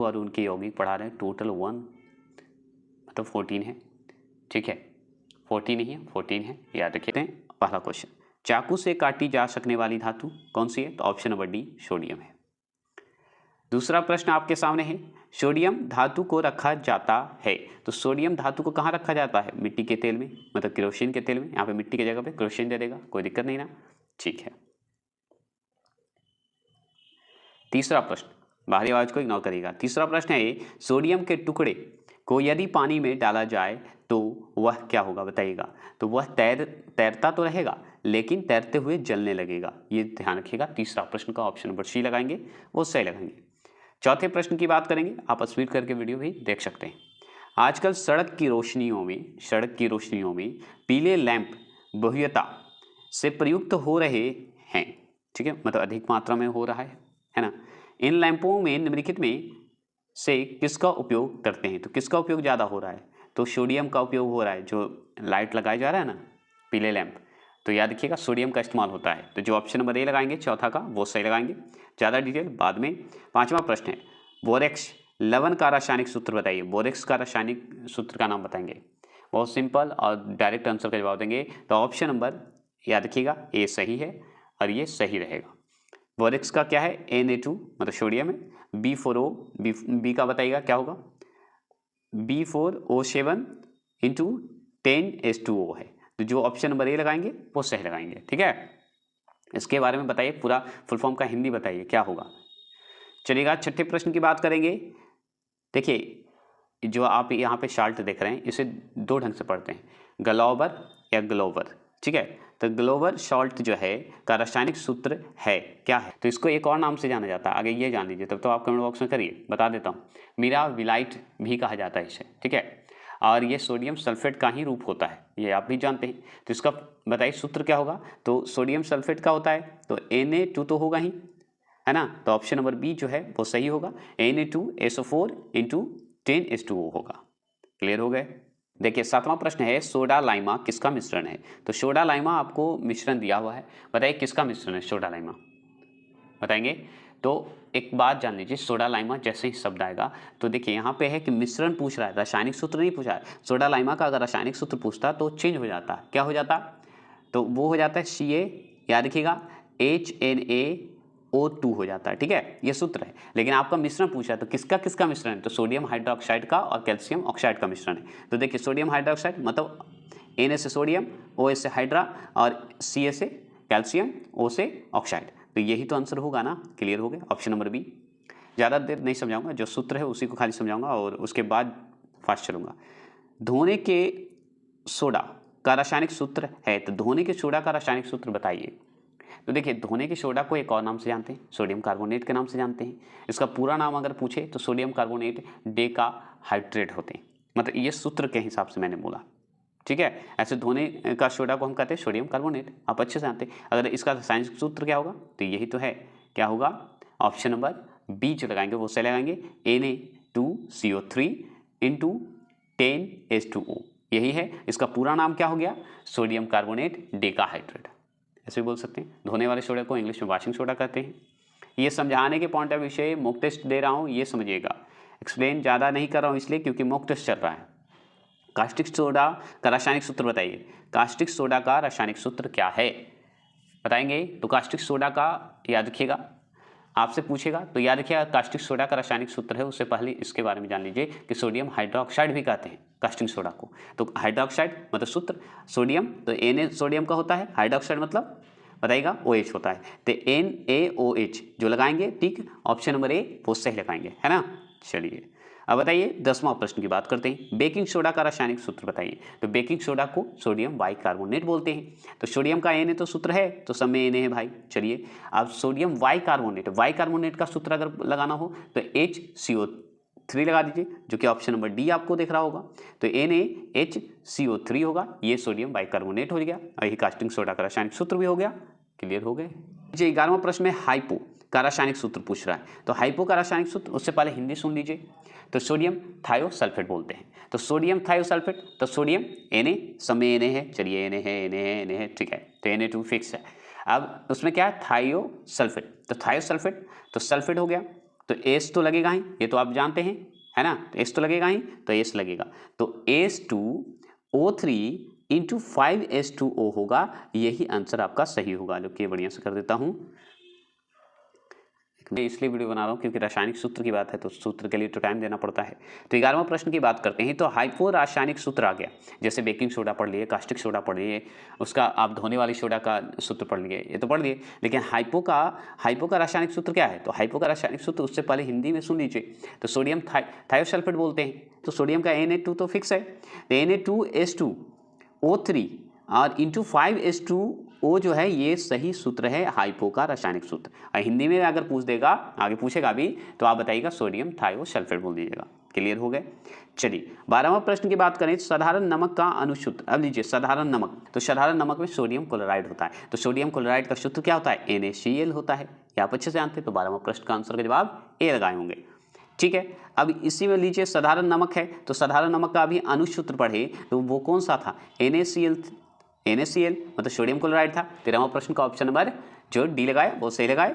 और उनके यौगिक पढ़ा रहे हैं। टोटल 1 मतलब 14 है, ठीक है, 14 नहीं है 14 है, याद रखते हैं। पहला क्वेश्चन, चाकू से काटी जा सकने वाली धातु कौन सी है? तो ऑप्शन नंबर डी सोडियम है। दूसरा प्रश्न आपके सामने है, सोडियम धातु को रखा जाता है। तो सोडियम धातु को कहाँ रखा जाता है? मिट्टी के तेल में, मतलब केरोसिन के तेल में। यहाँ पे मिट्टी की जगह पे केरोसिन दे देगा, कोई दिक्कत नहीं ना, ठीक है। तीसरा प्रश्न, बाहरी आवाज को इग्नोर करिएगा। तीसरा प्रश्न है, सोडियम के टुकड़े को यदि पानी में डाला जाए तो वह क्या होगा? बताइएगा। तो वह तैरता तो रहेगा लेकिन तैरते हुए जलने लगेगा, ये ध्यान रखिएगा। तीसरा प्रश्न का ऑप्शन नंबर सी लगाएंगे, वो सही लगाएंगे। चौथे प्रश्न की बात करेंगे, आप स्पीड करके वीडियो भी देख सकते हैं। आजकल सड़क की रोशनियों में पीले लैंप बहुयता से प्रयुक्त हो रहे हैं, ठीक है, मतलब अधिक मात्रा में हो रहा है ना। इन लैंपों में निम्नलिखित में से किसका उपयोग करते हैं? तो किसका उपयोग ज़्यादा हो रहा है? तो सोडियम का उपयोग हो रहा है, जो लाइट लगाया जा रहा है ना, पीले लैंप, तो याद रखिएगा सोडियम का इस्तेमाल होता है। तो जो ऑप्शन नंबर ए लगाएंगे चौथा का, वो सही लगाएंगे। ज़्यादा डिटेल बाद में। पांचवा प्रश्न है, बोरेक्स लवण का रासायनिक सूत्र बताइए। बोरेक्स का रासायनिक सूत्र का नाम बताएंगे। बहुत सिंपल और डायरेक्ट आंसर का जवाब देंगे। तो ऑप्शन नंबर याद रखिएगा ए सही है और ये सही रहेगा। बोरेक्स का क्या है? Na2 मतलब सोडियम है। B4O, बी का बताइएगा क्या होगा? B4O7 इंटू 10H2O है। तो जो ऑप्शन नंबर ए लगाएंगे वो सही लगाएंगे, ठीक है। इसके बारे में बताइए, पूरा फुल फॉर्म का हिंदी बताइए क्या होगा। चलिएगा छठे प्रश्न की बात करेंगे। देखिए, जो आप यहाँ पे शाल्ट देख रहे हैं, इसे दो ढंग से पढ़ते हैं, ग्लोबर या ग्लोवर, ठीक है। तो ग्लोबर सॉल्ट जो है का रासायनिक सूत्र है क्या है? तो इसको एक और नाम से जाना जाता है, आगे ये जान लीजिए, तब तो आप कमेंट बॉक्स में करिए, बता देता हूँ। मिराविलाइट भी कहा जाता है इसे, ठीक है। और ये सोडियम सल्फेट का ही रूप होता है, ये आप भी जानते हैं। तो इसका बताइए सूत्र क्या होगा? तो सोडियम सल्फेट का होता है तो Na2 तो होगा ही, है ना। तो ऑप्शन नंबर बी जो है वो सही होगा, Na2SO4 इंटू 10H2O होगा। क्लियर हो गए? देखिए सातवां प्रश्न है, सोडा लाइमा किसका मिश्रण है? तो सोडा लाइमा आपको मिश्रण दिया हुआ है, बताइए किसका मिश्रण है सोडा लाइमा? बताएंगे। तो एक बात जान लीजिए, सोडा लाइमा जैसे ही शब्द आएगा तो देखिए यहाँ पे है कि मिश्रण पूछ रहा है, रासायनिक सूत्र नहीं पूछा है। सोडा लाइमा का अगर रासायनिक सूत्र पूछता तो चेंज हो जाता, क्या हो जाता? तो वो हो जाता है Ca, याद रखिएगा, HNaO2 हो जाता है, ठीक है, ये सूत्र है। लेकिन आपका मिश्रण पूछा है तो किसका किसका मिश्रण है? तो सोडियम हाइड्रोक्साइड का और कैल्शियम ऑक्साइड का मिश्रण है। तो देखिए सोडियम हाइड्रोक्साइड मतलब Na से सोडियम, OH से हाइड्रा और Ca से कैल्शियम, O से ऑक्साइड। तो यही तो आंसर होगा ना। क्लियर हो गया, ऑप्शन नंबर बी। ज़्यादा देर नहीं समझाऊंगा, जो सूत्र है उसी को खाली समझाऊंगा और उसके बाद फास्ट चलूंगा। धोने के सोडा का रासायनिक सूत्र है, तो धोने के सोडा का रासायनिक सूत्र बताइए। तो देखिए धोने के सोडा को एक और नाम से जानते हैं, सोडियम कार्बोनेट के नाम से जानते हैं। इसका पूरा नाम अगर पूछे तो सोडियम कार्बोनेट डेका हाइड्रेट होते हैं, मतलब ये सूत्र के हिसाब से मैंने बोला, ठीक है। ऐसे धोने का सोडा को हम कहते हैं सोडियम कार्बोनेट, आप अच्छे से जानते हैं। अगर इसका रासायनिक सूत्र क्या होगा तो यही तो है, क्या होगा? ऑप्शन नंबर बी जो लगाएंगे वो सही लगाएंगे, Na2CO3 इंटू 10H2O, यही है। इसका पूरा नाम क्या हो गया? सोडियम कार्बोनेट डेकाहाइड्रेट, ऐसे भी बोल सकते हैं। धोने वाले सोडा को इंग्लिश में वॉशिंग सोडा कहते हैं। ये समझाने के पॉइंट ऑफ व्यू से मॉक टेस्ट दे रहा हूँ, ये समझिएगा। एक्सप्लेन ज़्यादा नहीं कर रहा हूँ इसलिए क्योंकि मॉक टेस्ट चल रहा है। कास्टिक सोडा का रासायनिक सूत्र बताइए। कास्टिक सोडा का रासायनिक सूत्र क्या है? बताएंगे। तो कास्टिक सोडा का याद रखिएगा, आपसे पूछेगा तो याद रखिएगा कास्टिक सोडा का रासायनिक सूत्र है। उससे पहले इसके बारे में जान लीजिए कि सोडियम हाइड्रोक्साइड भी कहते हैं कास्टिक सोडा को। तो हाइड्रोक्साइड मतलब सूत्र सोडियम, तो Na सोडियम का होता है, हाइड्रोक्साइड मतलब बताइएगा OH होता है। तो NaOH जो लगाएंगे, ठीक, ऑप्शन नंबर ए वो सही लगाएंगे, है ना। चलिए अब बताइए 10वां प्रश्न की बात करते हैं, बेकिंग सोडा का रासायनिक सूत्र बताइए। तो बेकिंग सोडा को सोडियम बाइकार्बोनेट बोलते हैं। तो सोडियम का Na तो सूत्र है, तो सब में Na है भाई। चलिए अब सोडियम बाइकार्बोनेट का सूत्र अगर लगाना हो तो HCO3 लगा दीजिए, जो कि ऑप्शन नंबर डी आपको दिख रहा होगा। तो NaHCO3 होगा, ये सोडियम बाइकार्बोनेट हो गया और यही कास्टिक सोडा का रासायनिक सूत्र भी हो गया। क्लियर हो गए जी। 11वां प्रश्न में हाइपो का रासायनिक सूत्र पूछ रहा है। तो हाइपो का रासायनिक सूत्र, उससे पहले हिंदी सुन लीजिए। तो सोडियम थायोसल्फेट बोलते हैं। तो सोडियम थायोसल्फेट, तो सोडियम Na, समय Na है, चलिए Na है, ठीक है। तो Na2 फिक्स है। अब उसमें क्या है? थायोसल्फेट, तो थायोसल्फेट तो सल्फेट हो गया, तो एस तो लगेगा ही, ये तो आप जानते हैं, है ना, तो एस तो लगेगा ही, तो एस लगेगा, तो H2O3 इंटू 5H2O होगा, यही आंसर आपका सही होगा, जो कि बढ़िया से कर देता हूँ। मैं इसलिए वीडियो बना रहा हूँ क्योंकि रासायनिक सूत्र की बात है, तो सूत्र के लिए तो टाइम देना पड़ता है। तो 11वां प्रश्न की बात करते हैं, तो हाइपो रासायनिक सूत्र आ गया, जैसे बेकिंग सोडा पढ़ लिए, कास्टिक सोडा पढ़ लिए, उसका आप धोने वाली सोडा का सूत्र पढ़ लिए, ये तो पढ़ लिए, लेकिन हाइपो का रासायनिक सूत्र क्या है? तो हाइपो का रासायनिक सूत्र उससे पहले हिंदी में सुन लीजिए, तो सोडियम थायोसल्फेट बोलते हैं, तो सोडियम का Na2 तो फिक्स है, तो Na2H2O3 और इंटू 5H2O जो है, ये सही सूत्र है हाइपो का रासायनिक सूत्र। और हिंदी में अगर पूछ देगा, आगे पूछेगा भी, तो आप बताइएगा सोडियम थायोसल्फेट बोल दीजिएगा। क्लियर हो गए? चलिए 12वां प्रश्न की बात करें, साधारण नमक का अनुसूत्र। अब लीजिए साधारण नमक, तो साधारण नमक में सोडियम क्लोराइड होता है, तो सोडियम क्लोराइड का सूत्र क्या होता है? NaCl होता है। ये आप अच्छे से जानते हैं, तो 12वां प्रश्न का आंसर का जवाब ए लगाए होंगे। ठीक है, अब इसी में लीजिए साधारण नमक है, तो साधारण नमक का अभी अनुसूत्र पढ़े, तो वो कौन सा था? NaCl मतलब सोडियम क्लोराइड था। 13वां प्रश्न का ऑप्शन नंबर जो डी लगाए वो सही लगाए।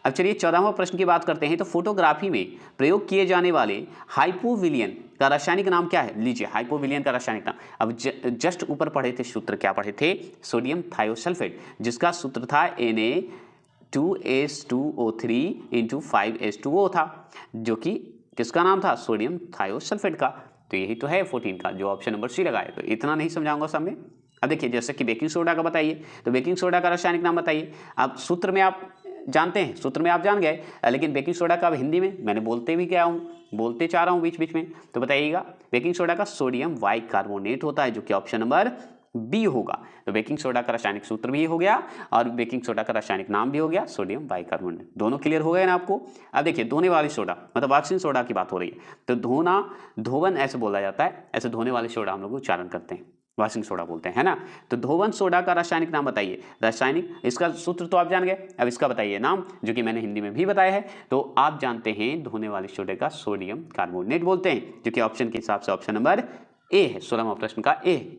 अब चलिए 14वां प्रश्न की बात करते हैं, तो फोटोग्राफी में प्रयोग किए जाने वाले हाइपोविलियन का रासायनिक नाम क्या है? लीजिए हाइपोविलियन का रासायनिक नाम, अब जस्ट ऊपर पढ़े थे सूत्र, क्या पढ़े थे? सोडियम थायोसल्फेट, जिसका सूत्र था Na2H2O3 इंटू 5H2O था, जो कि किसका नाम था? सोडियम थायोसल्फेट का। तो यही तो है 14 का, जो ऑप्शन नंबर सी लगाए। तो इतना नहीं समझाऊंगा सब में। अब देखिए जैसे कि बेकिंग सोडा का बताइए, तो बेकिंग सोडा का रासायनिक नाम बताइए। अब सूत्र में आप जानते हैं, सूत्र में आप जान गए, लेकिन बेकिंग सोडा का अब हिंदी में मैंने बोलते भी क्या हूँ, बोलते चाह रहा हूँ बीच बीच में, तो बताइएगा। बेकिंग सोडा का सोडियम बाइकार्बोनेट होता है, जो कि ऑप्शन नंबर बी होगा। तो बेकिंग सोडा का रासायनिक सूत्र भी हो गया और बेकिंग सोडा का रासायनिक नाम भी हो गया, सोडियम बाइकार्बोनेट। दोनों क्लियर हो गए ना आपको? अब देखिए धोने वाली सोडा, मतलब वॉशिंग सोडा की बात हो रही है, तो धोवन ऐसे बोला जाता है, ऐसे धोने वाली सोडा हम लोग उच्चारण करते हैं, वॉशिंग सोडा बोलते हैं, है ना। तो धोवन सोडा का रासायनिक नाम बताइए। रासायनिक, इसका सूत्र तो आप जान गए, अब इसका बताइए नाम, जो कि मैंने हिंदी में भी बताया है। तो आप जानते हैं धोने वाली सोडा का सोडियम कार्बोनेट बोलते हैं, जो कि ऑप्शन के हिसाब से ऑप्शन नंबर ए है, 16वां प्रश्न का ए।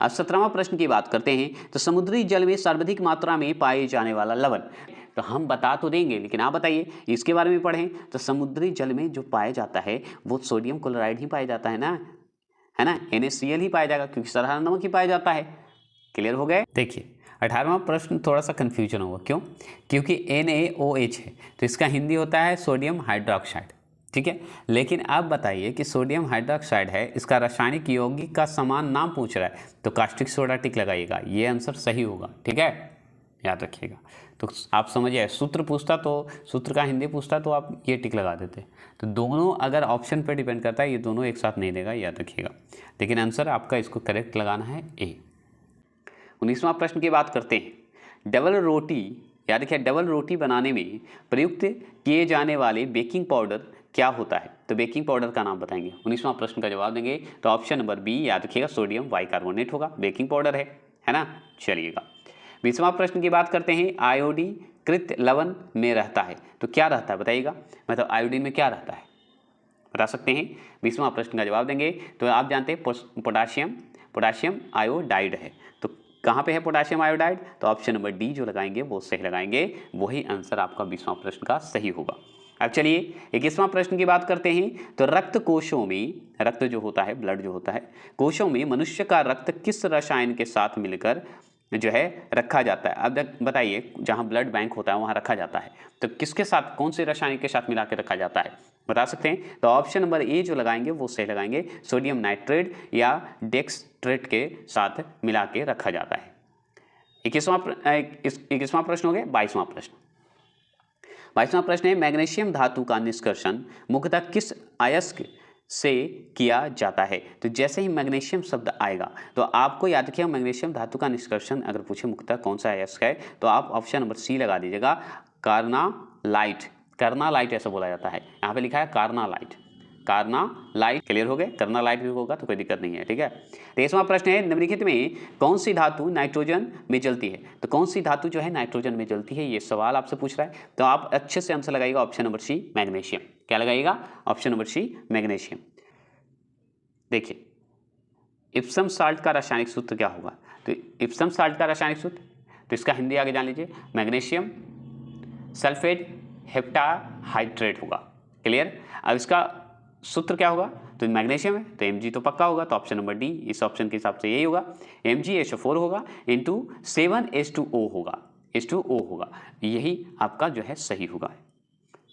अब 17वां प्रश्न की बात करते हैं, तो समुद्री जल में सर्वाधिक मात्रा में पाए जाने वाला लवण, तो हम बता तो देंगे, लेकिन आप बताइए इसके बारे में पढ़ें। तो समुद्री जल में जो पाया जाता है वो सोडियम क्लोराइड ही पाया जाता है ना, है ना, NaCl ही पाया जाएगा, क्योंकि साधारण नमक ही पाया जाता है। क्लियर हो गए? देखिए 18वां प्रश्न थोड़ा सा कन्फ्यूजन होगा, क्यों? क्योंकि NaOH है, तो इसका हिंदी होता है सोडियम हाइड्रोक्साइड, ठीक है। लेकिन आप बताइए कि सोडियम हाइड्रोक्साइड है, इसका रासायनिक यौगिक का समान नाम पूछ रहा है, तो कास्टिक सोडा टिक लगाइएगा, ये आंसर सही होगा, ठीक है, याद रखिएगा। तो आप समझिए, सूत्र पूछता तो सूत्र का हिंदी पूछता तो आप ये टिक लगा देते। तो दोनों अगर ऑप्शन पर डिपेंड करता है, ये दोनों एक साथ नहीं देगा, याद रखिएगा। लेकिन आंसर आपका इसको करेक्ट लगाना है ए। 19वां प्रश्न की बात करते हैं, डबल रोटी, याद रखिए डबल रोटी बनाने में प्रयुक्त किए जाने वाले बेकिंग पाउडर क्या होता है? तो बेकिंग पाउडर का नाम बताएंगे। 19वां प्रश्न का जवाब देंगे, तो ऑप्शन नंबर बी, याद रखिएगा सोडियम बाइकार्बोनेट होगा, बेकिंग पाउडर है ना। चलिएगा 20वां प्रश्न की बात करते हैं, आयोडीकृत लवण में रहता है, तो क्या रहता है बताइएगा, मतलब आयोडीन में क्या रहता है, बता सकते हैं? 20वां प्रश्न का जवाब देंगे, तो आप जानते हैं पोटाशियम आयोडाइड है, तो कहाँ पे है पोटाशियम आयोडाइड? तो ऑप्शन नंबर डी जो लगाएंगे वो सही लगाएंगे, वही आंसर आपका 20वां प्रश्न का सही होगा। अब चलिए 21वां प्रश्न की बात करते हैं, तो रक्त कोशों में, रक्त जो होता है, ब्लड जो होता है, कोशों में मनुष्य का रक्त किस रसायन के साथ मिलकर जो है रखा जाता है? अब बताइए, जहाँ ब्लड बैंक होता है वहाँ रखा जाता है, तो किसके साथ, कौन से रासायनिक के साथ मिला के रखा जाता है, बता सकते हैं? तो ऑप्शन नंबर ए जो लगाएंगे वो सही लगाएंगे, सोडियम नाइट्रेट या डेक्सट्रेट के साथ मिला के रखा जाता है। 21वां प्रश्न हो गया। 22वां प्रश्न है, मैग्नीशियम धातु का निष्कर्षण मुख्यतः किस अयस्क से किया जाता है? तो जैसे ही मैग्नीशियम शब्द आएगा तो आपको याद रखिएगा, मैग्नीशियम धातु का निष्कर्षण अगर पूछे मुख्यतः कौन सा अयस्क है, तो आप ऑप्शन नंबर सी लगा दीजिएगा, कार्नालाइट ऐसा बोला जाता है, यहाँ पे लिखा है कार्नालाइट। क्लियर हो गए? कार्नालाइट भी होगा तो कोई दिक्कत नहीं है, ठीक है। 23वां प्रश्न है, निम्नलिखित में कौन सी धातु नाइट्रोजन में जलती है? तो कौन सी धातु जो है नाइट्रोजन में जलती है, ये सवाल आपसे पूछ रहा है, तो आप अच्छे से आंसर लगाइएगा ऑप्शन नंबर सी, मैग्नीशियम। क्या लगाइएगा? Option number C, magnesium. देखिए इप्सम साल्ट का रासायनिक सूत्र क्या होगा? तो इप्सम साल्ट का रासायनिक सूत्र, तो इसका हिंदी आगे जान लीजिए, मैग्नीशियम सल्फेट हेप्टाहाइड्रेट होगा। क्लियर। अब इसका सूत्र क्या होगा, तो मैग्नीशियम है तो Mg तो पक्का होगा, तो ऑप्शन नंबर डी इस ऑप्शन के हिसाब से यही होगा। MgHO4 होगा इंटू 7H2O होगा, H2O होगा, यही आपका जो है सही होगा।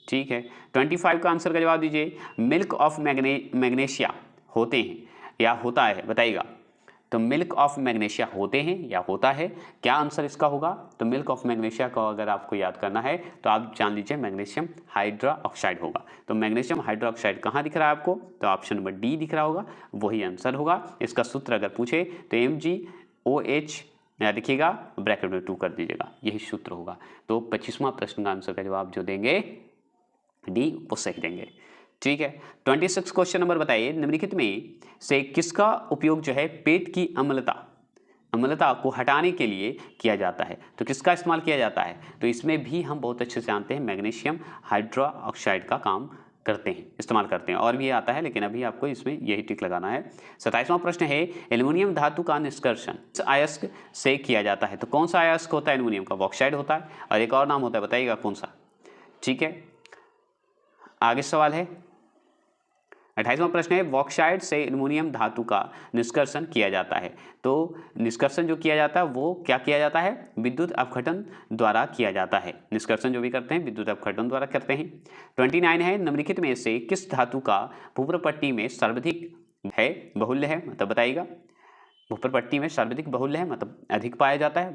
ठीक है, 25 का आंसर का जवाब दीजिए। मिल्क ऑफ मैग्नीशिया होते हैं या होता है, बताइएगा। तो मिल्क ऑफ मैग्नीशिया होते हैं या होता है, क्या आंसर इसका होगा। तो मिल्क ऑफ मैग्नीशिया को अगर आपको याद करना है तो आप जान लीजिए मैग्नीशियम हाइड्रोक्साइड होगा। तो मैग्नीशियम हाइड्रोक्साइड कहाँ दिख रहा है आपको, तो ऑप्शन नंबर डी दिख रहा होगा, वही आंसर होगा। इसका सूत्र अगर पूछे तो MgOH या देखिएगा ब्रैकेट में 2 कर दीजिएगा, यही सूत्र होगा। तो 25वां प्रश्न का आंसर का जवाब जो देंगे डी वो सही देंगे। ठीक है, 26 क्वेश्चन नंबर बताइए, निम्नलिखित में से किसका उपयोग जो है पेट की अम्लता को हटाने के लिए किया जाता है। तो किसका इस्तेमाल किया जाता है, तो इसमें भी हम बहुत अच्छे से जानते हैं मैग्नीशियम हाइड्रोक्साइड का काम करते हैं, इस्तेमाल करते हैं। और भी आता है लेकिन अभी आपको इसमें यही टिक लगाना है। 27वां प्रश्न है, एल्युमिनियम धातु का निष्कर्षण किस अयस्क से किया जाता है। तो कौन सा अयस्क होता है एल्युमिनियम का, बॉक्साइड होता है, और एक और नाम होता है, बताइएगा कौन सा। ठीक है, आगे सवाल है 28वां प्रश्न है, बॉक्साइड से एल्युमिनियम धातु का निष्कर्षण किया जाता है। तो निष्कर्षण जो किया जाता है वो क्या किया जाता है, विद्युत अपघटन द्वारा किया जाता है। निष्कर्षण जो भी करते हैं विद्युत अपघटन द्वारा करते हैं। 29 है, निम्नलिखित में से किस धातु का भूप्रपट्टी में सर्वाधिक है बहुल्य है, मतलब बताइएगा। भूप्रपट्टी में सर्वाधिक बहुल्य है मतलब अधिक पाया जाता है,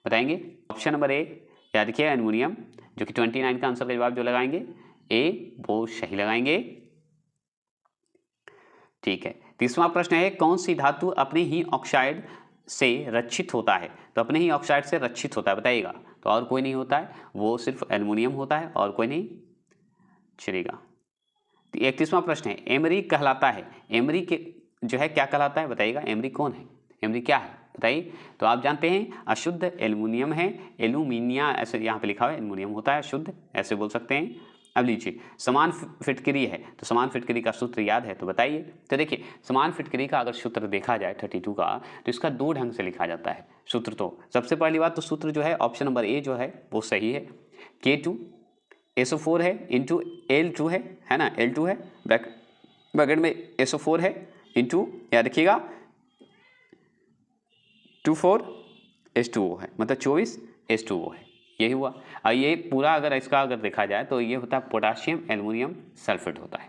बताएंगे। ऑप्शन नंबर ए याद रखिए एल्युमिनियम, जो कि 29 का आंसर का जवाब जो लगाएंगे ए वो सही लगाएंगे। ठीक है, 30वां प्रश्न है, कौन सी धातु अपने ही ऑक्साइड से रक्षित होता है। तो अपने ही ऑक्साइड से रक्षित होता है, बताइएगा। तो और कोई नहीं होता है, वो सिर्फ एल्युमिनियम होता है और कोई नहीं चलेगा। 31वां प्रश्न है, एमरी कहलाता है, एमरी के जो है क्या कहलाता है, बताइएगा। एमरी कौन है, एमरी क्या है बताइए। तो आप जानते हैं अशुद्ध एल्युमिनियम है, एल्यूमिनिया ऐसे यहाँ पे लिखा हुआ है, एल्युमिनियम होता है शुद्ध, ऐसे बोल सकते हैं। अब लीजिए, समान फिटकरी है, तो समान फिटकरी का सूत्र याद है तो बताइए। तो देखिए, समान फिटकरी का अगर सूत्र देखा जाए 32 का, तो इसका 2 ढंग से लिखा जाता है सूत्र। तो सबसे पहली बात तो सूत्र जो है ऑप्शन नंबर ए जो है वो सही है। K2SO4 है इंटू L2 है ना, L2 है, ब्रैकेट में SO4 है इंटू याद रखिएगा 24H2O है, मतलब 24H2O है, यही हुआ। और ये पूरा अगर देखा जाए तो ये होता है पोटाशियम एल्युमिनियम सल्फेट होता है।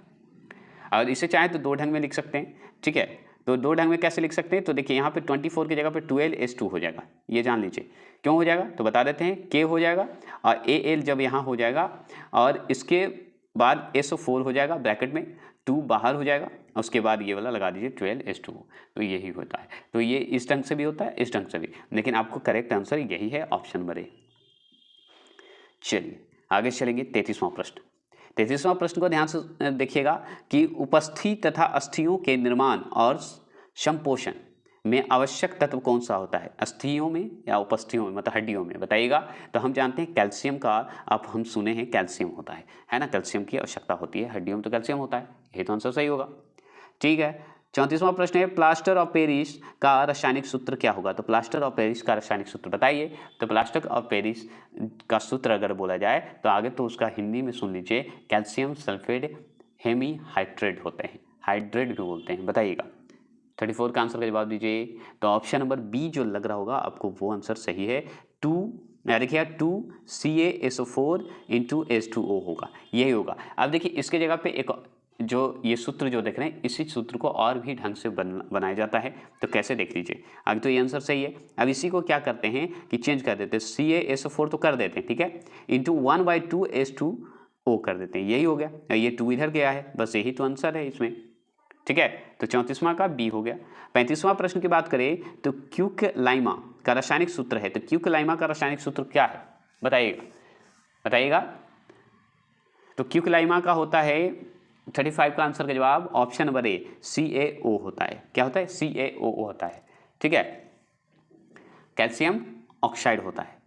और इसे चाहे तो 2 ढंग में लिख सकते हैं, ठीक है। तो 2 ढंग में कैसे लिख सकते हैं, तो देखिए यहाँ पे 24 की जगह पे 12H2 हो जाएगा, ये जान लीजिए क्यों हो जाएगा, तो बता देते हैं। K हो जाएगा और Al जब यहाँ हो जाएगा और इसके बाद SO4 हो जाएगा, ब्रैकेट में 2 बाहर हो जाएगा, उसके बाद ये वाला लगा दीजिए 12H2O, तो यही होता है। तो ये इस ढंग से भी होता है, इस ढंग से भी, लेकिन आपको करेक्ट आंसर यही है, ऑप्शन नंबर ए। चलिए आगे चलेंगे 33वां प्रश्न। 33वां प्रश्न को ध्यान से देखिएगा कि उपस्थि तथा अस्थियों के निर्माण और संपोषण में आवश्यक तत्व कौन सा होता है, अस्थियों में या उपस्थियों में, मतलब हड्डियों में, बताइएगा। तो हम जानते हैं कैल्शियम का, आप हम सुने हैं कैल्शियम होता है ना, कैल्शियम की आवश्यकता होती है, हड्डियों में तो कैल्शियम होता है, यही तो आंसर सही होगा। ठीक है, 34वां प्रश्न है, प्लास्टर ऑफ पेरिस का रासायनिक सूत्र क्या होगा। तो प्लास्टर ऑफ पेरिस का रासायनिक सूत्र बताइए। तो प्लास्टर ऑफ पेरिस का सूत्र अगर बोला जाए तो आगे तो उसका हिंदी में सुन लीजिए, कैल्शियम सल्फेट हेमी हाइड्रेट होते हैं, हाइड्रेट भी बोलते हैं, बताइएगा। 34 का आंसर का जवाब दीजिए। तो ऑप्शन नंबर बी जो लग रहा होगा आपको वो आंसर सही है। 2 देखिए 2CaSO4 इंटू H2O होगा, यही होगा। अब देखिए इसके जगह पे एक जो ये सूत्र जो देख रहे हैं, इसी सूत्र को और भी ढंग से बनाया जाता है। तो कैसे देख लीजिए, आगे तो ये आंसर सही है। अब इसी को क्या करते हैं कि चेंज कर देते हैं, CaSO4 तो कर देते हैं, ठीक है, इंटू 1/2 H2O कर देते हैं, यही हो गया। ये 2 इधर गया है, बस यही तो आंसर है इसमें, ठीक है। तो 34वां का बी हो गया। 35वां प्रश्न की बात करें तो क्यूकलाइमा का रासायनिक सूत्र है। तो क्यूकलाइमा का रासायनिक सूत्र क्या है, बताइएगा। तो क्यूकलाइमा का होता है 35 का आंसर का जवाब ऑप्शन नंबर ए CaO होता है। क्या होता है, CaO होता है, ठीक है, कैल्शियम ऑक्साइड होता है।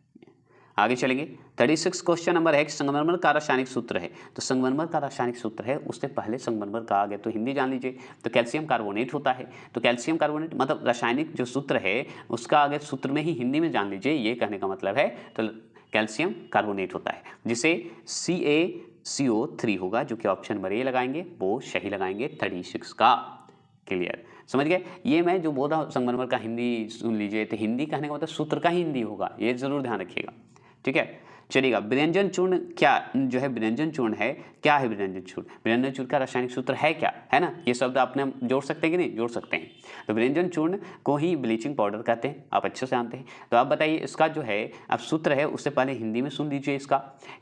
आगे चलेंगे 36 क्वेश्चन नंबर है, संगमरमर का रासायनिक सूत्र है। तो संगमरमर का रासायनिक सूत्र है, उससे पहले संगमरमर का आगे तो हिंदी जान लीजिए। तो कैल्शियम कार्बोनेट होता है। तो कैल्शियम कार्बोनेट मतलब रासायनिक जो सूत्र है उसका आगे सूत्र में ही हिंदी में जान लीजिए, ये कहने का मतलब है। तो कैल्शियम कार्बोनेट होता है, जिसे CaCO3 होगा, जो कि ऑप्शन नंबर ए लगाएंगे, वो सही लगाएंगे 36 का। क्लियर, समझ गए। ये मैं जो बोल रहा हूँ संगमरमर का हिंदी सुन लीजिए, तो हिंदी कहने का मतलब सूत्र का ही हिंदी होगा, ये जरूर ध्यान रखिएगा, ठीक है। चलिएगा, व्यंजन चूर्ण क्या जो है, व्यंजन चूर्ण है, क्या है व्यंजन चूर्ण? व्यंजन चूर्ण का रासायनिक सूत्र है क्या, है ना, ये शब्द आपने जोड़ सकते हैं कि नहीं, जोड़ सकते हैं। तो व्यंजन चूर्ण को ही ब्लीचिंग पाउडर कहते हैं, आप अच्छे से जानते हैं। तो आप बताइए इसका जो है अब सूत्र है, उससे पहले हिंदी में सुन लीजिए इसका।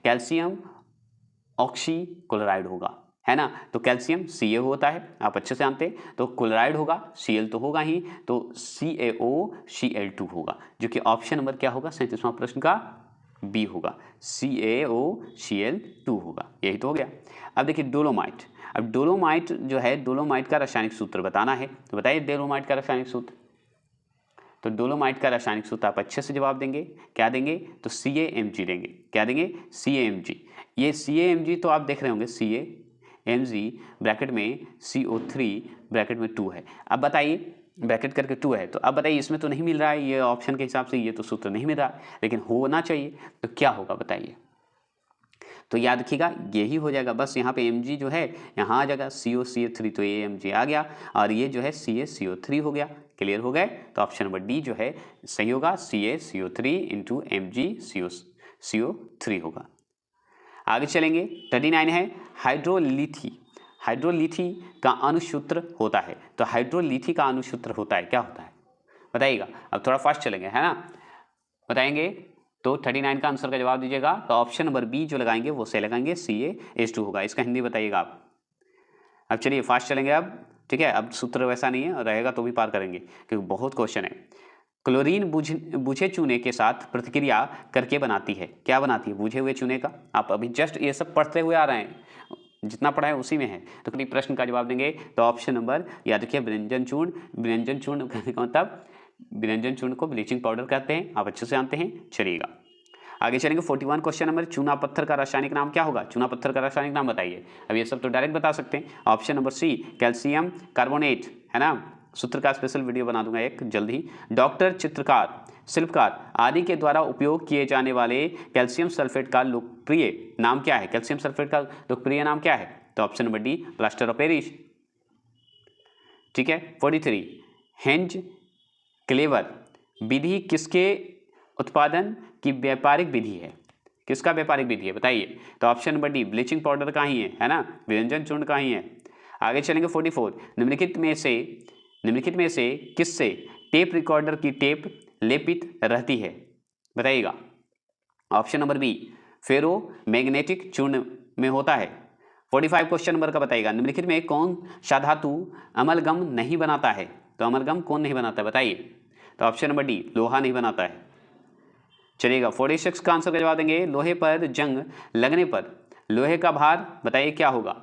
कैल्शियम ऑक्सी क्लोराइड होगा, है ना। तो कैल्शियम Ca होता है, आप अच्छे से जानते हैं। तो क्लोराइड होगा, Cl तो होगा ही, तो CaOCl2 होगा, जो कि ऑप्शन नंबर क्या होगा 37वां प्रश्न का बी होगा, CaOCl2 होगा, यही तो हो गया। अब देखिए डोलोमाइट, अब डोलोमाइट जो है, डोलोमाइट का रासायनिक सूत्र बताना है, तो बताइए डोलोमाइट का रासायनिक सूत्र। तो डोलोमाइट का रासायनिक सूत्र आप अच्छे से जवाब देंगे, क्या देंगे, तो CaMg देंगे, क्या देंगे, CaMg। ये CaMg तो आप देख रहे होंगे, CaMg ब्रैकेट में CO3 ब्रैकेट में 2 है। अब बताइए ब्रैकेट करके 2 है, तो अब बताइए इसमें तो नहीं मिल रहा है, ये ऑप्शन के हिसाब से ये तो सूत्र नहीं मिल रहा है, लेकिन होना चाहिए, तो क्या होगा बताइए। तो याद रखिएगा यही हो जाएगा, बस यहाँ पे Mg जो है यहाँ आ जाएगा, COCl3 तो AMG आ गया, और ये जो है CaCO3 हो गया। क्लियर हो गए, तो ऑप्शन नंबर डी जो है सही होगा, CaCO3 इंटू MgCO3 होगा। आगे चलेंगे, 39 है हाइड्रोलिथी। हाइड्रोलिथी का अनुसूत्र होता है, तो हाइड्रोलिथी का अनुसूत्र होता है, क्या होता है बताइएगा। अब थोड़ा फास्ट चलेंगे, है ना, बताएंगे। तो 39 का आंसर का जवाब दीजिएगा, तो ऑप्शन नंबर बी जो लगाएंगे वो सही लगाएंगे, CaH2 होगा। इसका हिंदी बताइएगा आप। अब चलिए फास्ट चलेंगे अब, ठीक है। अब सूत्र वैसा नहीं है, रहेगा तो भी पार करेंगे, क्योंकि बहुत क्वेश्चन है। क्लोरीन बुझे चूने के साथ प्रतिक्रिया करके बनाती है, क्या बनाती है, बुझे हुए चूने का। आप अभी जस्ट ये सब पढ़ते हुए आ रहे हैं, जितना पढ़ा है उसी में है, तो कभी प्रश्न का जवाब देंगे, तो ऑप्शन नंबर याद रखिए व्यंजन चूर्ण। व्यंजन चूर्ण कहने का मतलब व्यंजन चूर्ण को ब्लीचिंग पाउडर कहते हैं, आप अच्छे से जानते हैं। चलिएगा आगे चलेंगे, 41 क्वेश्चन नंबर, चूना पत्थर का रासायनिक नाम क्या होगा, चूना पत्थर का रासायनिक नाम बताइए। अब ये सब तो डायरेक्ट बता सकते हैं, option number C calcium carbonate, है ना। सूत्र का स्पेशल वीडियो बना दूंगा एक जल्द ही। डॉक्टर, चित्रकार, शिल्पकार आदि के द्वारा उपयोग किए जाने वाले कैल्शियम सल्फेट का लोकप्रिय नाम क्या है, कैल्शियम सल्फेट का लोकप्रिय नाम क्या है, तो option number D plaster of Paris, ठीक है। 43 हेंज क्लेवर विधि किसके उत्पादन की व्यापारिक विधि है, किसका व्यापारिक विधि है बताइए, तो option number D bleaching powder का ही है ना, व्यंजन चूर्ण का ही है। आगे चलेंगे 44 निम्नलिखित में से किससे टेप रिकॉर्डर की टेप लेपित रहती है बताइएगा। ऑप्शन नंबर बी फेरो मैग्नेटिक चूर्ण में होता है। 45 क्वेश्चन नंबर का बताइएगा, निम्नलिखित में कौन सा धातु अमलगम नहीं बनाता है, तो अमलगम कौन नहीं बनाता है बताइए, तो ऑप्शन नंबर डी लोहा नहीं बनाता है। चलिएगा 46 का आंसर का जवाब देंगे, लोहे पर जंग लगने पर लोहे का भार बताइए क्या होगा,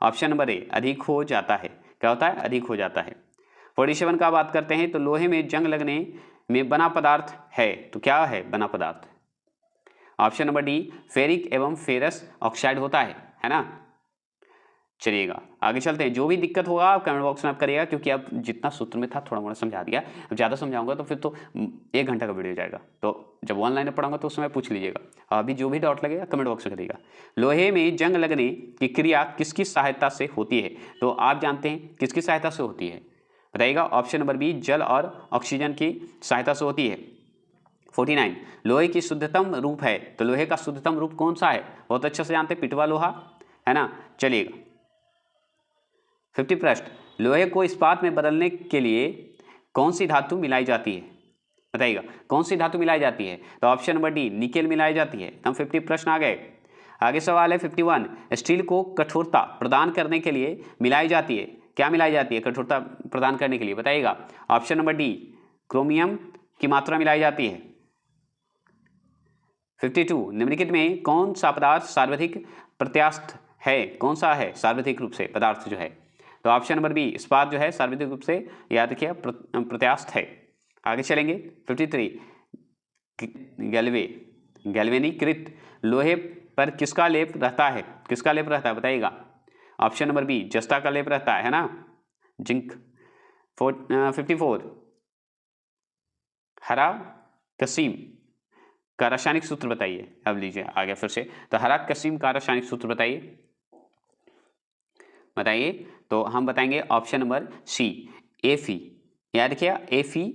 ऑप्शन नंबर ए अधिक हो जाता है, क्या होता है, अधिक हो जाता है। 47 का बात करते हैं, तो लोहे में जंग लगने में बना पदार्थ है, तो क्या है बना पदार्थ, ऑप्शन नंबर डी फेरिक एवं फेरस ऑक्साइड होता है ना। चलिएगा आगे चलते हैं, जो भी दिक्कत होगा आप कमेंट बॉक्स में आप करिएगा, क्योंकि अब जितना सूत्र में था थोड़ा मोड़ा समझा दिया, अब ज़्यादा समझाऊंगा तो फिर तो 1 घंटा का वीडियो जाएगा, तो जब ऑनलाइन पढ़ाऊंगा तो उस समय पूछ लीजिएगा, अभी जो भी डाउट लगेगा कमेंट बॉक्स में करिएगा। लोहे में जंग लगने की क्रिया किसकी सहायता से होती है, तो आप जानते हैं किसकी सहायता से होती है बताइएगा, ऑप्शन नंबर बी जल और ऑक्सीजन की सहायता से होती है। 49 लोहे की शुद्धतम रूप है, तो लोहे का शुद्धतम रूप कौन सा है, बहुत अच्छे से जानते हैं, पिटवा लोहा, है ना। चलिएगा 50 प्रश्न, लोहे को इस्पात में बदलने के लिए कौन सी धातु मिलाई जाती है बताइएगा, कौन सी धातु मिलाई जाती है, तो ऑप्शन नंबर डी निकेल मिलाई जाती है। हम 50 प्रश्न आ गए। आगे सवाल है 51 स्टील को कठोरता प्रदान करने के लिए मिलाई जाती है, क्या मिलाई जाती है कठोरता प्रदान करने के लिए बताइएगा, ऑप्शन नंबर डी क्रोमियम की मात्रा मिलाई जाती है। 52 निम्नलिखित में कौन सा पदार्थ सर्वाधिक प्रत्यास्थ है, कौन सा है सर्वाधिक रूप से पदार्थ जो है, तो ऑप्शन नंबर बी इस्पात जो है सर्वाधिक रूप से याद रखिए प्रत्यास्थ है। आगे चलेंगे 53 गैल्वेनीकृत लोहे पर किसका लेप रहता है, किसका लेप रहता है बताइएगा, ऑप्शन नंबर बी जस्ता का लेप रहता है ना, जिंक। 54 हरा कसीम का रासायनिक सूत्र बताइए। अब लीजिए आगे फिर से, तो हरा कसीम का रासायनिक सूत्र बताइए, बताइए। तो हम बताएंगे ऑप्शन नंबर सी, Fe। याद रखिए Fe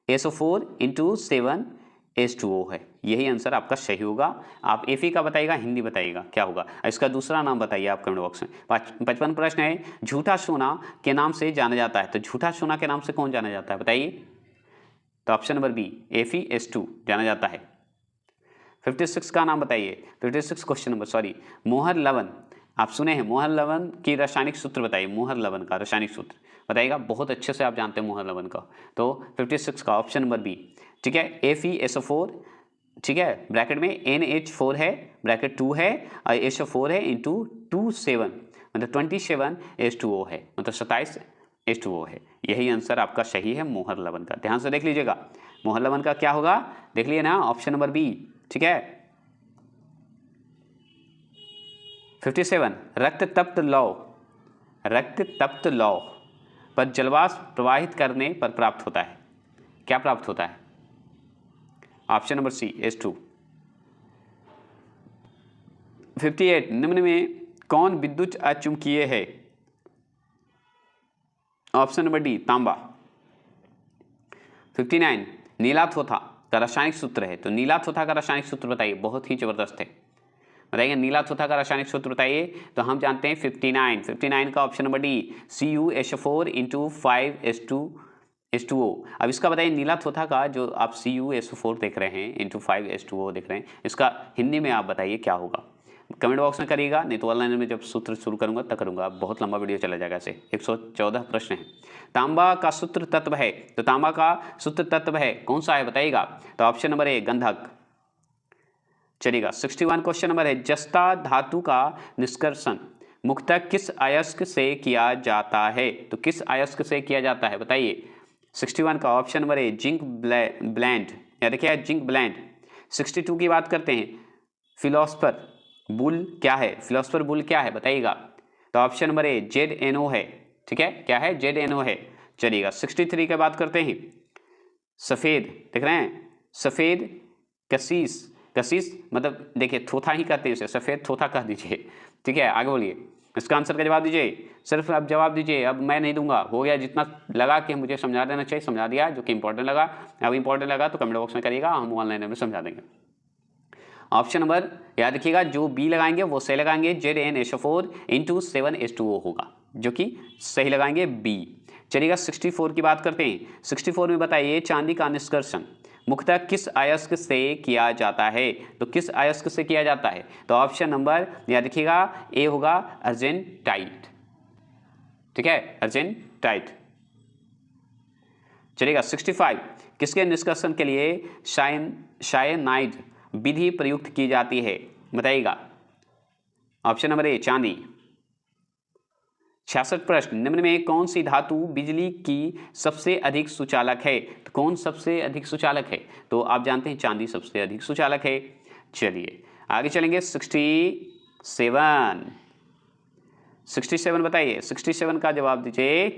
SO4 × 7H2O है, यही आंसर आपका सही होगा। आप Fe का बताइएगा, हिंदी बताइएगा क्या होगा, इसका दूसरा नाम बताइए आप कमेंट बॉक्स में। 55 प्रश्न है, झूठा सोना के नाम से जाना जाता है, तो झूठा सोना के नाम से कौन जाना जाता है बताइए। तो ऑप्शन नंबर बी Fe2 जाना जाता है। 56 का नाम बताइए, 56 क्वेश्चन नंबर, सॉरी, मोहर लवण, आप सुने हैं मोहर लवण की रासायनिक सूत्र बताइए, मोहर लवण का रासायनिक सूत्र बताइएगा, बहुत अच्छे से आप जानते हैं मोहर लवण का। तो 56 का ऑप्शन नंबर बी, ठीक है, FeSO4, ठीक है, ब्रैकेट में NH4 है, ब्रैकेट 2 है और SO4 है इंटू 27, मतलब 27H2O है, मतलब 27H2O है, यही आंसर आपका सही है मोहर लवण का। ध्यान से देख लीजिएगा, मोहर लवण का क्या होगा, देख लिए ना, ऑप्शन नंबर बी, ठीक है। 57, रक्त तप्त लौह पर जलवाष्प प्रवाहित करने पर प्राप्त होता है, क्या प्राप्त होता है, ऑप्शन नंबर सी H2। 58, निम्न में कौन विद्युत अचुंबकीय है, ऑप्शन नंबर डी तांबा। 59, नीला थोथा का रासायनिक सूत्र है, तो नीला थोथा का रासायनिक सूत्र बताइए, बहुत ही जबरदस्त है, बताइए नीला थोथा का रासायनिक सूत्र बताइए। तो हम जानते हैं 59 का option number D CuSO4 × 5H2O। अब इसका बताइए नीला थोथा का जो आप CuSO4 देख रहे हैं × 5H2O देख रहे हैं, इसका हिंदी में आप बताइए क्या होगा, कमेंट बॉक्स में करिएगा, नहीं तो ऑनलाइन में जब सूत्र शुरू करूंगा तब करूंगा, बहुत लंबा वीडियो चला जाएगा। ऐसे 114 प्रश्न है। तांबा का सूत्र तत्व है, तो तांबा का सूत्र तत्व है कौन सा है बताइएगा। तो ऑप्शन नंबर ए गंधक। चलिएगा 61 क्वेश्चन नंबर है, जस्ता धातु का निष्कर्षण मुख्यतः किस अयस्क से किया जाता है, तो किस अयस्क से किया जाता है बताइए। 61 का option number A zinc blende, या देखिए जिंक ब्लेंड। 62 की बात करते हैं, फिलोस्फर बुल क्या है, फिलोस्फर बुल क्या है बताइएगा। तो ऑप्शन नंबर ए ZNO है, ठीक है, क्या है, ZNO है। चलिएगा 63 की बात करते हैं, सफ़ेद, देख रहे हैं, सफ़ेद कशीस, कशीस मतलब देखिए थोथा ही कहते हैं इसे, सफ़ेद थोथा कह दीजिए, ठीक है। आगे बोलिए, इसका आंसर का जवाब दीजिए, सिर्फ आप जवाब दीजिए, अब मैं नहीं दूंगा, हो गया, जितना लगा कि मुझे समझा देना चाहिए समझा दिया, जो कि इंपॉर्टेंट लगा। अब इंपॉर्टेंट लगा तो कमेंट बॉक्स में करिएगा, हम ऑनलाइन में समझा देंगे। ऑप्शन नंबर याद रखिएगा, जो बी लगाएंगे वो सही लगाएंगे, ZnSO4 × 7H2O होगा, जो कि सही लगाएंगे बी। चलिएगा 64 की बात करते हैं। 64 में बताइए, चांदी का निष्कर्षण मुख्यतः किस अयस्क से किया जाता है, तो किस अयस्क से किया जाता है। तो ऑप्शन नंबर याद रखिएगा ए होगा अर्जेंटाइट, ठीक है, अर्जेंटाइट। चलिएगा 65, किसके निष्कर्षण के लिए सायनाइड विधि प्रयुक्त की जाती है बताइएगा। ऑप्शन नंबर ए चांदी। 66 प्रश्न, निम्न में कौन सी धातु बिजली की सबसे अधिक सुचालक है, तो कौन सबसे अधिक सुचालक है, तो आप जानते हैं चांदी सबसे अधिक सुचालक है। चलिए आगे चलेंगे 67 बताइए, 67 का जवाब दीजिए।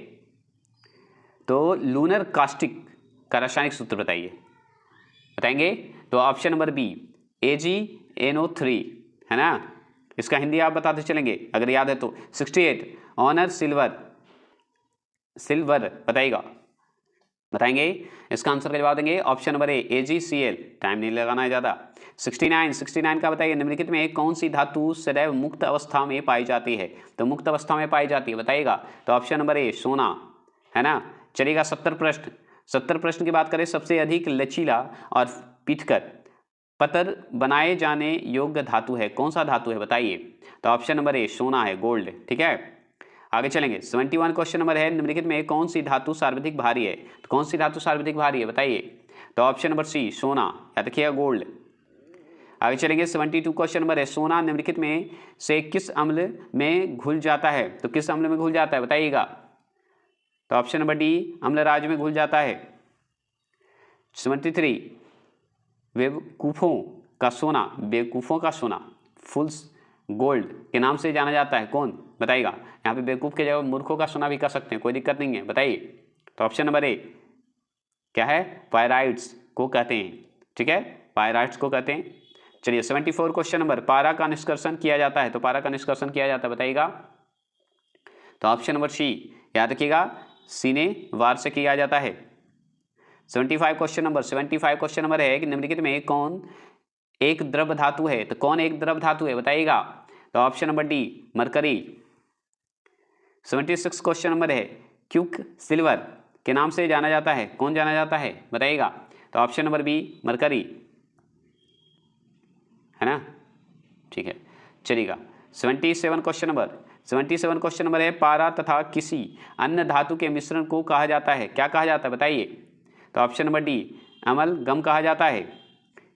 तो लूनर कास्टिक का रासायनिक सूत्र बताइए, बताएंगे। तो ऑप्शन नंबर बी AgNO3 है ना, इसका हिंदी आप बताते चलेंगे अगर याद है तो। 68 ऑनर सिल्वर बताइएगा, बताएंगे, इसका आंसर का जवाब देंगे। Option number A AgCl, time नहीं लगाना है ज़्यादा। 69 का बताइए, निम्नलिखित में कौन सी धातु सदैव मुक्त अवस्था में पाई जाती है, तो मुक्त अवस्था में पाई जाती है बताइएगा। तो ऑप्शन नंबर ए सोना है ना। चलिएगा 70 प्रश्न की बात करें, सबसे अधिक लचीला और पीटकर पत्थर बनाए जाने योग्य धातु है, कौन सा धातु है बताइए। तो ऑप्शन नंबर ए सोना है, गोल्ड, ठीक है। आगे चलेंगे 71 क्वेश्चन नंबर है, निम्नलिखित में कौन सी धातु सर्वाधिक भारी है, तो कौन सी धातु सर्वाधिक भारी है बताइए। तो ऑप्शन नंबर सी सोना, याद रखिएगा गोल्ड। आगे चलेंगे 72 क्वेश्चन नंबर है, सोना निम्नलिखित में से किस अम्ल में घुल जाता है, तो किस अम्ल में घुल जाता है बताइएगा। तो ऑप्शन नंबर डी अम्लराज में घुल जाता है। 73 बेवकूफ़ों का सोना फुल्स गोल्ड के नाम से जाना जाता है, कौन बताइएगा। यहाँ पे बेवकूफ़ के जगह मूर्खों का सोना भी कह सकते हैं, कोई दिक्कत नहीं है, बताइए। तो ऑप्शन नंबर ए क्या है, पायराइट्स को कहते हैं, ठीक है, पायराइट्स को कहते हैं। चलिए 74 क्वेश्चन नंबर, पारा का निष्कर्षण किया जाता है, तो पारा का निष्कर्षण किया जाता है, बताइएगा। तो ऑप्शन नंबर सी, याद रखिएगा, सीने वार से किया जाता है। 75 क्वेश्चन नंबर है कि निम्नलिखित में कौन एक द्रव धातु है, तो कौन एक द्रव धातु है, बताइएगा। तो option number D, mercury. 76 question number है, क्विक सिल्वर के नाम से जाना जाता है, कौन जाना जाता है, बताइएगा। तो ऑप्शन नंबर बी, मरकरी, है ना, ठीक है, चलिएगा। 77 क्वेश्चन नंबर है, पारा तथा किसी अन्य धातु के मिश्रण को कहा जाता है, क्या कहा जाता है, बताइए। तो ऑप्शन नंबर डी, अमलगम कहा जाता है।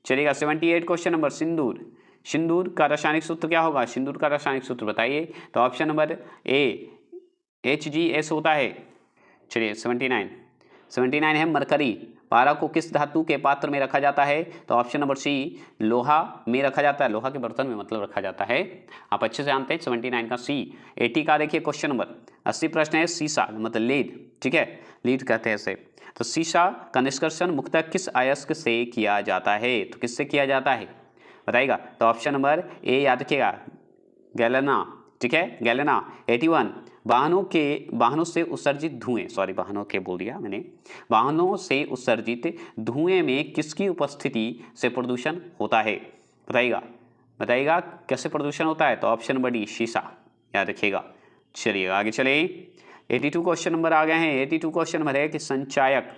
चलिएगा 78 क्वेश्चन नंबर, सिंदूर का रासायनिक सूत्र क्या होगा, सिंदूर का रासायनिक सूत्र बताइए। तो ऑप्शन नंबर ए, HGS होता है। चलिए 79 है, मरकरी। पारा को किस धातु के पात्र में रखा जाता है, तो ऑप्शन नंबर सी, लोहा में रखा जाता है, लोहा के बर्तन में मतलब रखा जाता है, आप अच्छे से जानते हैं। 79 का सी। 80 का देखिए क्वेश्चन नंबर, 80 प्रश्न है, सीसा मतलब लीड, ठीक है, लीड कहते हैं इसे। तो सीसा का निष्कर्षण मुख्यतः किस अयस्क से किया जाता है, तो किससे किया जाता है, बताइएगा। तो ऑप्शन नंबर ए, याद रखिएगा, गैलेना, ठीक है, गैलेना। 81, वाहनों से उत्सर्जित धुएं, सॉरी वाहनों के बोल दिया मैंने, वाहनों से उत्सर्जित धुएं में किसकी उपस्थिति से प्रदूषण होता है, बताइएगा कैसे प्रदूषण होता है। तो ऑप्शन नंबर डी, शीशा, याद रखिएगा। चलिए आगे चले, 82 क्वेश्चन नंबर आ गए हैं। 82 क्वेश्चन नंबर है कि संचायक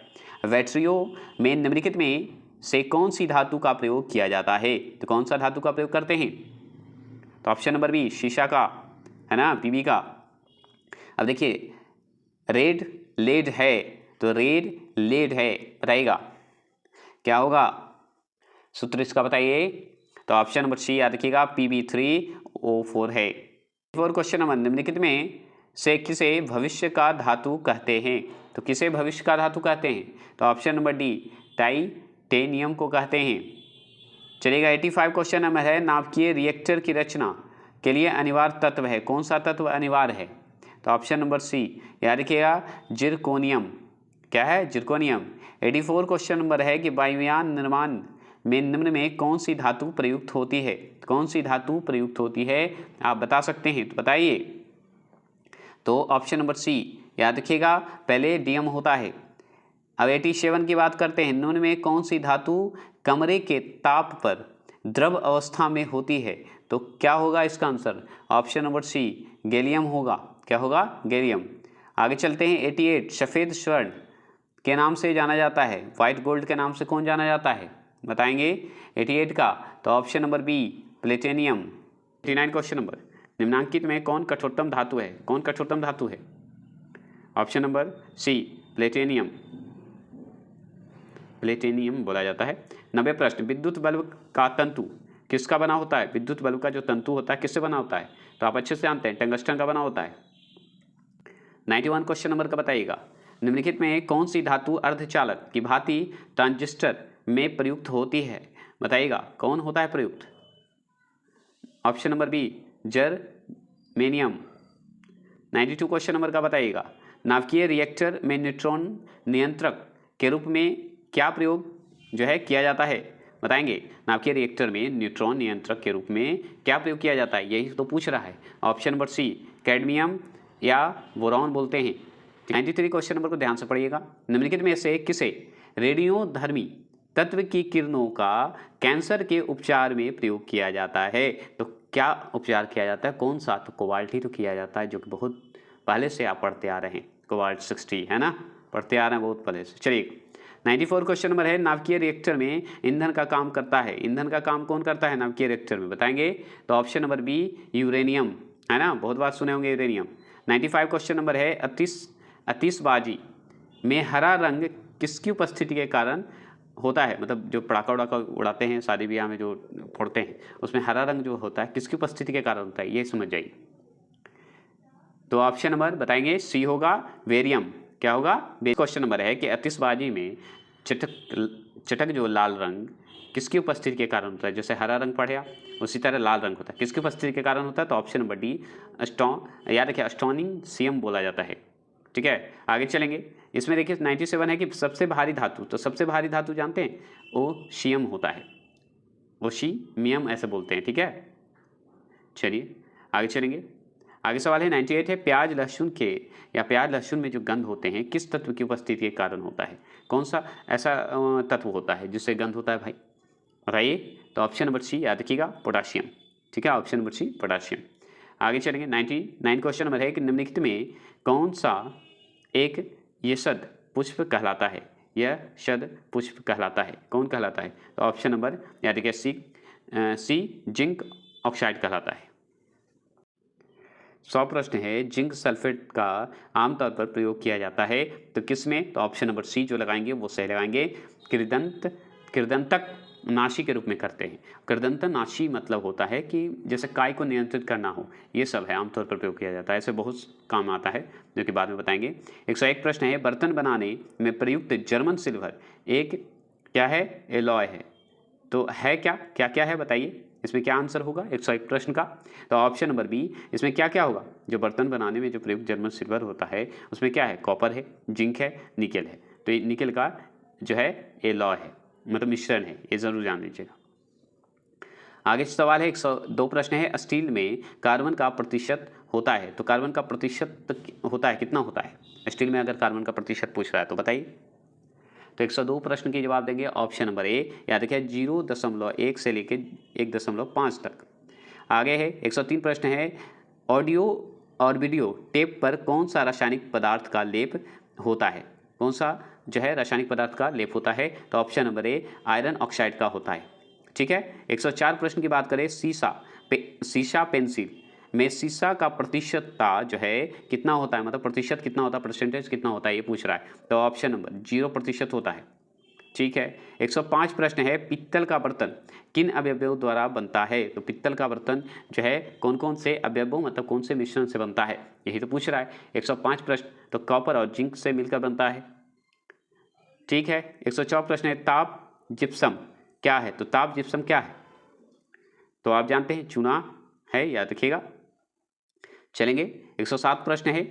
बैटरियों में निम्नलिखित में से कौन सी धातु का प्रयोग किया जाता है, तो कौन सा धातु का प्रयोग करते हैं। तो ऑप्शन नंबर बी, शीशा का, है ना, पीबी का। अब देखिए रेड लेड है, तो रेड लेड है, बताइएगा क्या होगा सूत्र इसका, बताइए। तो ऑप्शन नंबर सी, याद रखिएगा, Pb3O4 है। 4 क्वेश्चन नंबर, निम्नलिखित में से किसे भविष्य का धातु कहते हैं, तो किसे भविष्य का धातु कहते हैं। तो ऑप्शन नंबर डी, टाइटेनियम को कहते हैं। चलिएगा 85 क्वेश्चन नंबर है, नाभिकीय रिएक्टर की रचना के लिए अनिवार्य तत्व है, कौन सा तत्व अनिवार्य है। तो ऑप्शन नंबर सी, याद रखिएगा, जिरकोनियम, क्या है, जिरकोनियम। 84 क्वेश्चन नंबर है कि वायुयान निर्माण में निम्न में कौन सी धातु प्रयुक्त होती है, कौन सी धातु प्रयुक्त होती है, आप बता सकते हैं, तो बताइए। तो ऑप्शन नंबर सी, याद रखिएगा, पैलेडियम होता है। अब 87 की बात करते हैं, निम्न में कौन सी धातु कमरे के ताप पर द्रव अवस्था में होती है, तो क्या होगा इसका answer. Option number C, gallium होगा, क्या होगा, गैलियम। आगे चलते हैं 88, सफ़ेद स्वर्ण के नाम से जाना जाता है, व्हाइट गोल्ड के नाम से कौन जाना जाता है, बताएंगे 88 का। तो option number B, platinum. 89 question number, निम्नांकित में कौन कठोरतम धातु है, कौन कठोरतम धातु है। Option number C, platinum, platinum बोला जाता है। 90 प्रश्न, विद्युत बल्ब का तंतु किसका बना होता है, विद्युत बल्ब का जो तंतु होता है किससे बना होता है, तो आप अच्छे से जानते हैं, टंगस्टन का बना होता है। 91 क्वेश्चन नंबर का बताइएगा, निम्नलिखित में कौन सी धातु अर्धचालक की भांति ट्रांजिस्टर में प्रयुक्त होती है, बताइएगा कौन होता है प्रयुक्त। Option number B, germanium. 92 question number का बताइएगा, नाभिकीय रिएक्टर में न्यूट्रॉन नियंत्रक के रूप में क्या प्रयोग जो है किया जाता है, बताएंगे। नाभिकीय रिएक्टर में न्यूट्रॉन नियंत्रक के रूप में क्या प्रयोग किया जाता है, यही तो पूछ रहा है। ऑप्शन नंबर सी, कैडमियम या बोरॉन बोलते हैं। 93 क्वेश्चन नंबर को ध्यान से पढ़िएगा, निम्नलिखित में से किसे रेडियोधर्मी तत्व की किरणों का कैंसर के उपचार में प्रयोग किया जाता है, तो क्या उपचार किया जाता है, कौन सा, तो कोबाल्ट ही तो किया जाता है, जो कि बहुत पहले से आप पढ़ते आ रहे हैं, कोबाल्ट 60, है ना, पढ़ते आ रहे हैं बहुत पहले से। चलिए 94 क्वेश्चन नंबर है, नाभिकीय रिएक्टर में ईंधन का काम करता है, ईंधन का काम कौन करता है नाभिकीय रिएक्टर में, बताएंगे। तो ऑप्शन नंबर बी, यूरेनियम, है ना, बहुत बार सुने होंगे यूरेनियम। 95 क्वेश्चन नंबर है, आतिशबाजी में हरा रंग किसकी उपस्थिति के कारण होता है, मतलब जो पटाखा उड़ाखा उड़ाते हैं शादी ब्याह में जो फोड़ते हैं उसमें हरा रंग जो होता है किसकी उपस्थिति के कारण होता है, ये समझ जाइए। तो ऑप्शन नंबर बताएंगे सी होगा, वेरियम, क्या होगा। क्वेश्चन नंबर है कि आतिशबाजी में चटक जो लाल रंग किसकी उपस्थिति के कारण होता है, जैसे हरा रंग पढ़ा उसी तरह लाल रंग होता है, किसकी उपस्थिति के कारण होता है, तो ऑप्शन नंबर डी, याद रखिए, एस्टोनिशियम बोला जाता है, ठीक है। आगे चलेंगे, इसमें देखिए 97 है कि सबसे भारी धातु, तो सबसे भारी धातु जानते हैं, वो शीयम होता है, ओशिमियम ऐसे बोलते हैं, ठीक है। चलिए आगे चलेंगे। आगे सवाल है 98 है, प्याज लहसुन के या प्याज लहसुन में जो गंध होते हैं किस तत्व की उपस्थिति के कारण होता है? कौन सा ऐसा तत्व होता है जिससे गंध होता है भाई, बताइए। तो ऑप्शन नंबर सी याद रखिएगा, पोटाशियम, ठीक है, ऑप्शन नंबर सी पोटाशियम। आगे चलेंगे 99 क्वेश्चन नंबर है कि निम्नलिखित में कौन सा एक यशद पुष्प कहलाता है? यह शद पुष्प कहलाता है, कौन कहलाता है? तो ऑप्शन नंबर याद रखिए सी जिंक ऑक्साइड कहलाता है। 100 प्रश्न है, जिंक सल्फेट का आमतौर पर प्रयोग किया जाता है तो किस में? तो ऑप्शन नंबर सी जो लगाएंगे वो सही लगाएंगे, कृदंतक नाशी के रूप में करते हैं। कृदंत नाशी मतलब होता है कि जैसे काय को नियंत्रित करना हो, ये सब है, आमतौर पर प्रयोग किया जाता है, ऐसे बहुत काम आता है जो कि बाद में बताएंगे। 101 प्रश्न है, बर्तन बनाने में प्रयुक्त जर्मन सिल्वर एक क्या है? एलॉय है। तो है क्या क्या क्या है बताइए, इसमें क्या आंसर होगा 101 प्रश्न का? तो ऑप्शन नंबर बी, इसमें क्या क्या होगा? जो बर्तन बनाने में जो प्रयुक्त जर्मन सिल्वर होता है उसमें क्या है? कॉपर है, जिंक है, निकेल है। तो ये निकेल का जो है एलॉय है, मतलब मिश्रण है, ये जरूर जान लीजिएगा। आगे सवाल है 102 प्रश्न है, स्टील में कार्बन का प्रतिशत होता है तो कार्बन का प्रतिशत होता है कितना होता है? स्टील में अगर कार्बन का प्रतिशत पूछ रहा है तो बताइए। तो 102 प्रश्न के जवाब देंगे ऑप्शन नंबर ए, याद रखिए 0.1 से लेकर 1.5 तक। आगे है 103 प्रश्न है, ऑडियो और वीडियो टेप पर कौन सा रासायनिक पदार्थ का लेप होता है? कौन सा जो है रासायनिक पदार्थ का लेप होता है? तो option number A iron oxide का होता है, ठीक है। 104 प्रश्न की बात करें, शीशा पेंसिल में शीशा का प्रतिशतता जो है कितना होता है, मतलब प्रतिशत कितना होता है, परसेंटेज कितना होता है, ये पूछ रहा है। तो ऑप्शन नंबर 0% होता है, ठीक है। 105 प्रश्न है, पित्तल का बर्तन किन अवयवों द्वारा बनता है? तो पित्तल का बर्तन जो है कौन कौन से अवयवों मतलब कौन से मिश्रण से बनता है, यही तो पूछ रहा है। 105 प्रश्न, तो कॉपर और जिंक से मिलकर बनता है, ठीक है। 104 प्रश्न है, ताप जिप्सम क्या है? तो ताप जिप्सम क्या है? तो आप जानते हैं चूना है, याद रखिएगा। चलेंगे 107 प्रश्न है,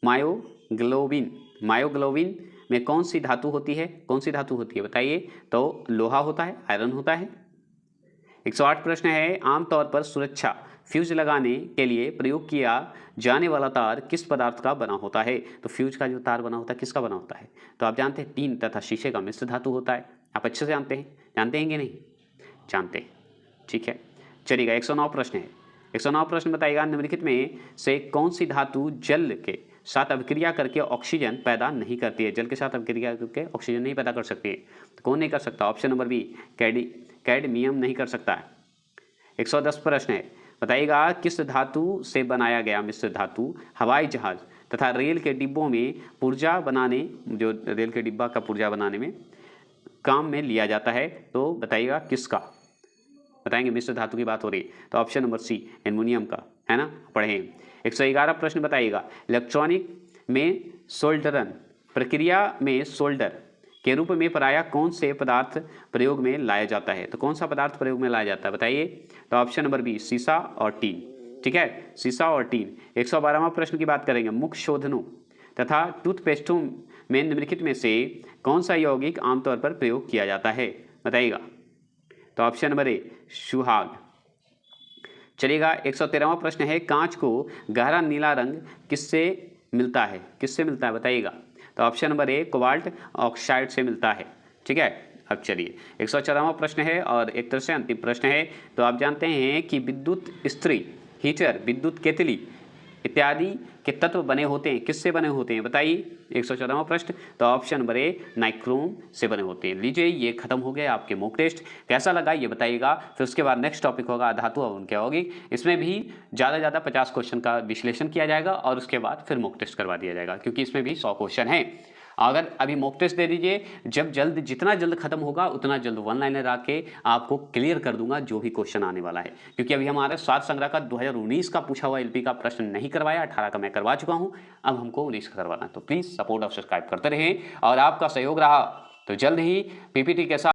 मायोग्लोबिन में कौन सी धातु होती है? कौन सी धातु होती है बताइए। तो लोहा होता है, आयरन होता है। 108 प्रश्न है, आमतौर पर सुरक्षा फ्यूज लगाने के लिए प्रयोग किया जाने वाला तार किस पदार्थ का बना होता है? तो फ्यूज का जो तार बना होता है किसका बना होता है? तो आप जानते हैं टीन तथा शीशे का मिश्र धातु होता है, आप अच्छे से जानते हैं कि नहीं जानते हैं, ठीक है। चलिएगा 109 प्रश्न है, 109 प्रश्न बताइएगा, निम्नलिखित में से कौन सी धातु जल के साथ अभिक्रिया करके ऑक्सीजन पैदा नहीं करती है? जल के साथ अभिक्रिया करके ऑक्सीजन नहीं पैदा कर सकती है, तो कौन नहीं कर सकता? ऑप्शन नंबर बी कैडमियम नहीं कर सकता है। 110 प्रश्न है, बताइएगा किस धातु से बनाया गया मिश्र धातु हवाई जहाज तथा रेल के डिब्बों में पुर्जा बनाने, जो रेल के डिब्बा का पुर्जा बनाने में काम में लिया जाता है? तो बताइएगा किसका, बताएंगे, मिश्र धातु की बात हो रही है। तो ऑप्शन नंबर सी एल्युमिनियम का, है ना, पढ़ें। 111 प्रश्न बताइएगा, इलेक्ट्रॉनिक में सोल्डरन प्रक्रिया में सोल्डर के रूप में प्रायः कौन से पदार्थ प्रयोग में लाया जाता है? तो कौन सा पदार्थ प्रयोग में लाया जाता है बताइए। तो ऑप्शन नंबर बी शीशा और टीन, ठीक है, शीशा और टीन। 112वां प्रश्न की बात करेंगे, मुख शोधनों तथा टूथपेस्टों में निम्नलिखित में से कौन सा यौगिक आमतौर पर प्रयोग किया जाता है बताइएगा। तो ऑप्शन नंबर ए सुहाग। चलिएगा 113वां प्रश्न है, कांच को गहरा नीला रंग किससे मिलता है? किससे मिलता है बताइएगा। तो option number A cobalt oxide से मिलता है, ठीक है। अब चलिए 114वां प्रश्न है और एक तरह से अंतिम प्रश्न है। तो आप जानते हैं कि विद्युत इस्त्री, हीटर, विद्युत केतली इत्यादि के तत्व बने होते हैं, किससे बने होते हैं बताइए। 114वां प्रश्न, तो ऑप्शन नंबर ए नाइक्रोम से बने होते हैं। लीजिए ये खत्म हो गया आपके मॉक टेस्ट, कैसा लगा ये बताइएगा। फिर उसके बाद नेक्स्ट टॉपिक होगा धातु और उनके यौगिक, इसमें भी ज़्यादा 50 क्वेश्चन का विश्लेषण किया जाएगा और उसके बाद फिर मॉक टेस्ट करवा दिया जाएगा, क्योंकि इसमें भी 100 क्वेश्चन हैं। अगर अभी मॉक टेस्ट दे दीजिए, जब जल्द जितना जल्द खत्म होगा उतना जल्द वन लाइनर आके आपको क्लियर कर दूंगा जो भी क्वेश्चन आने वाला है, क्योंकि अभी हमारे स्वाद संग्रह का 2019 का पूछा हुआ एलपी का प्रश्न नहीं करवाया, 18 का मैं करवा चुका हूं, अब हमको 19 का करवाना है। तो प्लीज सपोर्ट और सब्सक्राइब करते रहें और आपका सहयोग रहा तो जल्द ही पीपीटी के साथ